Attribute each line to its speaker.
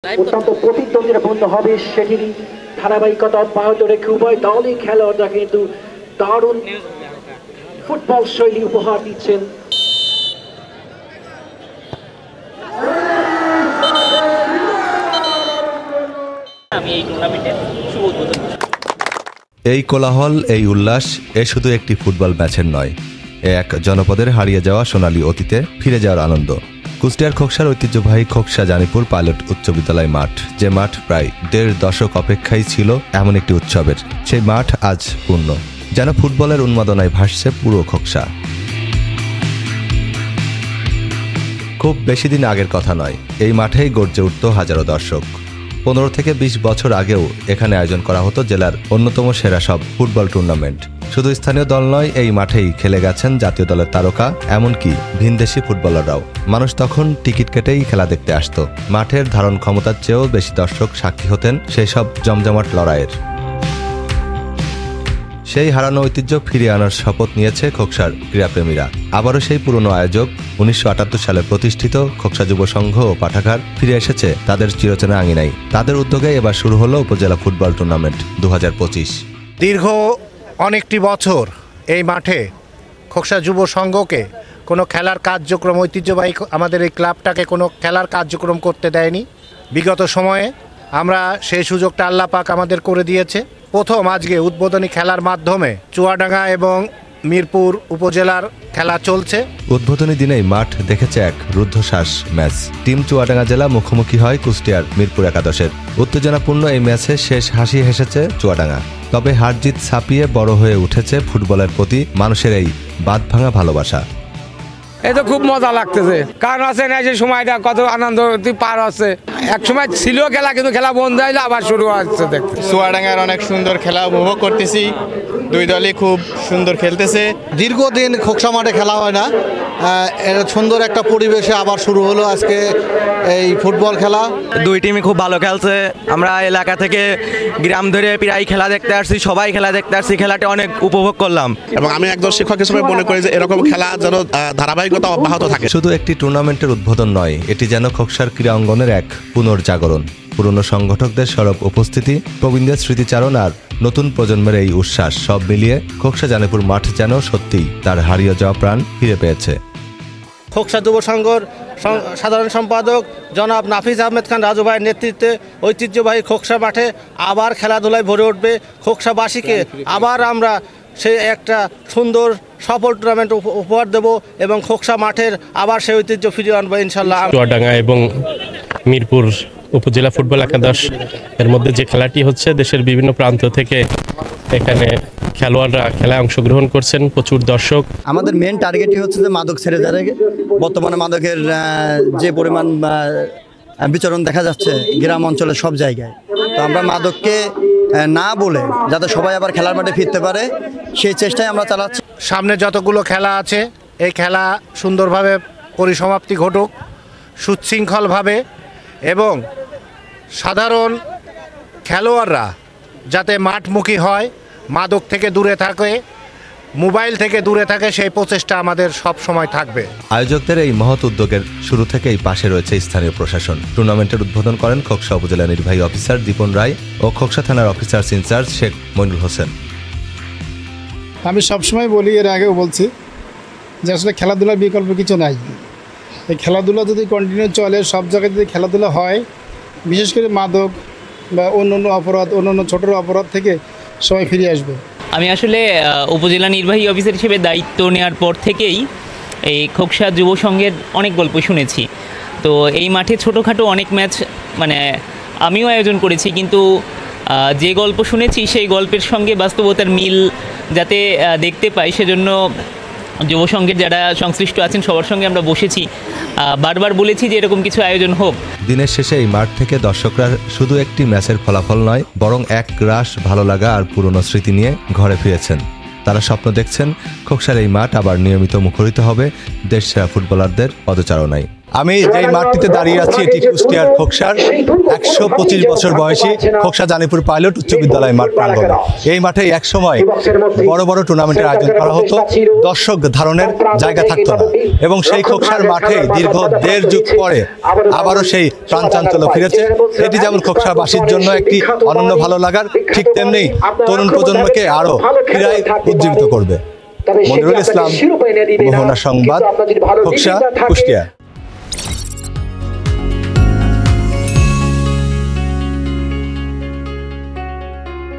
Speaker 1: অত্যন্ত প্রতিদ্বন্দ্বিতাপূর্ণ হবে সেটিরই ধারাবাহিকতা অব্যাহত রেখে উভয় দলই খেলোয়াড়রা কিন্তু দারুণ ফুটবল শৈলী উপহার দিচ্ছেন।
Speaker 2: এই কোলাহল, এই উল্লাস এ শুধু একটি ফুটবল ম্যাচের নয়, এ এক জনপদের হারিয়ে যাওয়া সোনালী অতীতে ফিরে যাওয়ার আনন্দ। কুষ্টিয়ার খোকসার ঐতিহ্যবাহী খোকসা জানিপুর পাইলট উচ্চ বিদ্যালয় মাঠ, যে মাঠ প্রায় ১.৫ দশক অপেক্ষায় ছিল এমন একটি উৎসবের, সেই মাঠ আজ পূর্ণ, যেন ফুটবলের উন্মাদনায় ভাসছে পুরো খোকসা। খুব বেশি দিন আগের কথা নয়, এই মাঠেই গর্জে উঠত হাজারো দর্শক। ১৫ থেকে ২০ বছর আগেও এখানে আয়োজন করা হতো জেলার অন্যতম সেরা সব ফুটবল টুর্নামেন্ট। শুধু স্থানীয় দল নয়, এই মাঠেই খেলে গেছেন জাতীয় দলের তারকা, এমনকি ভিনদেশি ফুটবলাররাও। মানুষ তখন টিকিট কেটেই খেলা দেখতে আসত। মাঠের ধারণ ক্ষমতার চেয়েও বেশি দর্শক সাক্ষী হতেন সেই সব জমজমাট লড়াইয়ের। সেই হারানো ঐতিহ্য ফিরিয়ে আনার শপথ নিয়েছে খোকসার ক্রীড়াপ্রেমীরা। আবারও সেই পুরনো আয়োজক ১৯৭৮ সালে প্রতিষ্ঠিত খোকসা যুব সংঘ ও পাঠাগার ফিরে এসেছে তাদের চিরচেনা আঙিনায়। তাদের উদ্যোগে এবার শুরু হলো উপজেলা ফুটবল টুর্নামেন্ট ২০২৫।
Speaker 3: দীর্ঘ অনেকটি বছর এই মাঠে খোকসা যুব সংঘকে কোনো খেলার কার্যক্রম, ঐতিহ্যবাহী আমাদের এই ক্লাবটাকে কোনো খেলার কার্যক্রম করতে দেয়নি। বিগত সময়ে আমরা সেই সুযোগটা আল্লাহ পাক আমাদের করে দিয়েছে। প্রথম আজকে উদ্বোধনী খেলার মাধ্যমে চুয়াডাঙ্গা এবং মিরপুর উপজেলার খেলা চলছে।
Speaker 2: উদ্বোধনী দিনেই মাঠ দেখেছে এক রুদ্ধশ্বাস ম্যাচ। টিম চুয়াডাঙ্গা জেলা মুখোমুখি হয় কুষ্টিয়ার মিরপুর একাদশের। উত্তেজনাপূর্ণ এই ম্যাচে শেষ হাসি হেসেছে চুয়াডাঙ্গা। তবে হারজিত ছাপিয়ে বড় হয়ে উঠেছে ফুটবলের প্রতি মানুষের এই বাঁধভাঙা ভালোবাসা।
Speaker 4: এই তো খুব মজা লাগতেছে, কারণ আছে না যে সময়টা কত আনন্দ পার হচ্ছে। এক সময় ছিল খেলা, কিন্তু খেলা বন্ধ হইলে আবার শুরু হচ্ছে। দেখতে
Speaker 5: চুয়াডাঙ্গার অনেক সুন্দর খেলা উপভোগ করতেছি, দুই দলই খুব সুন্দর খেলতেছে।
Speaker 6: দীর্ঘদিন খোকসা মাঠে খেলা হয় না, এর সুন্দর একটা পরিবেশে আবার শুরু হলো আজকে এই ফুটবল খেলা।
Speaker 7: দুই টিমই খুব ভালো খেলছে। আমরা এলাকা থেকে গ্রাম ধরে প্রায় খেলা দেখতে আসছি, সবাই খেলা দেখতে আসছি, খেলাটা অনেক উপভোগ করলাম।
Speaker 5: এবং আমি একজন শিক্ষক হিসেবে মনে করি যে এরকম খেলা যেন ধারাবাহিকতা অব্যাহত থাকে।
Speaker 2: শুধু একটি টুর্নামেন্টের উদ্বোধন নয়, এটি যেন খোকসার ক্রীড়া অঙ্গনের এক পুনর্জাগরণ। পুরনো সংগঠকদের সরব উপস্থিতি, প্রবীণদের স্মৃতিচারণ আর নতুন প্রজন্মের এই উচ্ছ্বাস, সব মিলিয়ে খোকসা জানিপুর মাঠ যেন সত্যিই তার হারিয়ে যাওয়া প্রাণ ফিরে পেয়েছে।
Speaker 3: খোকসা যুব সংঘর সাধারণ সম্পাদক জনাব নাফিজ আহমেদ খান রাজু ভাইয়ের নেতৃত্বে ঐতিহ্যবাহী খোকসা মাঠে আবার খেলাধুলায় ভরে উঠবে। খোকসাবাসীকে আবার আমরা সেই একটা সুন্দর সফল টুর্নামেন্ট উপহার দেব এবং খোকসা মাঠের আবার সেই ঐতিহ্য ফিরিয়ে আনবো ইনশাল্লাহ।
Speaker 8: চুয়াডাঙ্গা এবং মিরপুর উপজেলা ফুটবল একাদশ এর মধ্যে যে খেলাটি হচ্ছে, দেশের বিভিন্ন প্রান্ত থেকে এখানে খেলোয়াড়রা খেলায় অংশগ্রহণ করছেন, প্রচুর দর্শক।
Speaker 6: আমাদের মেন টার্গেটই হচ্ছে যে মাদক ছেড়ে যাবে। বর্তমানে মাদকের যে পরিমাণ বিচরণ দেখা যাচ্ছে গ্রাম অঞ্চলের সব জায়গায়, তো আমরা মাদককে না বলে যাতে সবাই আবার খেলার মাঠে ফিরতে পারে সেই চেষ্টাই আমরা চালাচ্ছি।
Speaker 3: সামনে যতগুলো খেলা আছে এই খেলা সুন্দরভাবে পরিসমাপ্তি ঘটুক, সুশৃঙ্খলভাবে, এবং সাধারণ খেলোয়াড়রা যাতে মাঠমুখী হয়, মাদক থেকে দূরে থাকে, মোবাইল থেকে দূরে থাকে, সেই প্রচেষ্টা আমাদের সব সময় থাকবে।
Speaker 2: আয়োজকদের এই মহৎ উদ্যোগের শুরু থেকেই পাশে রয়েছে স্থানীয় প্রশাসন। টুর্নামেন্টের উদ্বোধন করেন খোকসা উপজেলা নির্বাহী অফিসার দীপন রায় ও খোকসা থানার অফিসার ইনচার্জ শেখ মইনুল হোসেন।
Speaker 9: আমি সবসময় বলি, এর আগেও বলছি, যে আসলে খেলাধুলার বিকল্প কিছু নাই। এই খেলাধুলা যদি কন্টিনিউ চলে, সব জায়গায় যদি খেলাধুলা হয়, বিশেষ করে মাদক বা অন্য অপরাধ, অন্য ছোটো অপরাধ থেকে সবাই ফিরে আসবে।
Speaker 10: আমি আসলে উপজেলা নির্বাহী অফিসার হিসেবে দায়িত্ব নেওয়ার পর থেকেই এই খোকসা যুব সংঘের অনেক গল্প শুনেছি। তো এই মাঠে ছোটোখাটো অনেক ম্যাচ আমিও আয়োজন করেছি, কিন্তু যে গল্প শুনেছি সেই গল্পের সঙ্গে বাস্তবতার মিল যাতে দেখতে পাই, সেজন্য যুব সংঘের যারা সংশ্লিষ্ট আছেন সবার সঙ্গে আমরা বসেছি, বারবার বলেছি যে এরকম কিছু আয়োজন হোক।
Speaker 2: দিনের শেষে এই মাঠ থেকে দর্শকরা শুধু একটি ম্যাচের ফলাফল নয়, বরং এক রাশ ভালো লাগা আর পুরনো স্মৃতি নিয়ে ঘরে ফিরেছেন। তারা স্বপ্ন দেখছেন খোকসার এই মাঠ আবার নিয়মিত মুখরিত হবে দেশসেরা ফুটবলারদের পদচারণায়। আমি যেই মাঠটিতে দাঁড়িয়ে আছি এটি কুষ্টিয়ার খোকসার 125 বছর বয়সী খোকসা জানিপুর পাইলট উচ্চ বিদ্যালয় মাঠ প্রাঙ্গণ। এই মাঠে একসময় বড় বড় টুর্নামেন্টের আয়োজন করা হতো, দর্শক ধারণের জায়গা থাকতো না, এবং সেই খোকসার মাঠে দীর্ঘ 1.5 যুগ পরে আবারও সেই প্রাণচাঞ্চল্য ফিরেছে। এটি যেমন খোকসাবাসীর জন্য একটি অনন্য ভালো লাগার, ঠিক তেমনি তরুণ প্রজন্মকে আরও ক্রীড়ায় উজ্জীবিত করবে। মনিরুল ইসলাম, মোহনা সংবাদ, খোকসা, কুষ্টিয়া।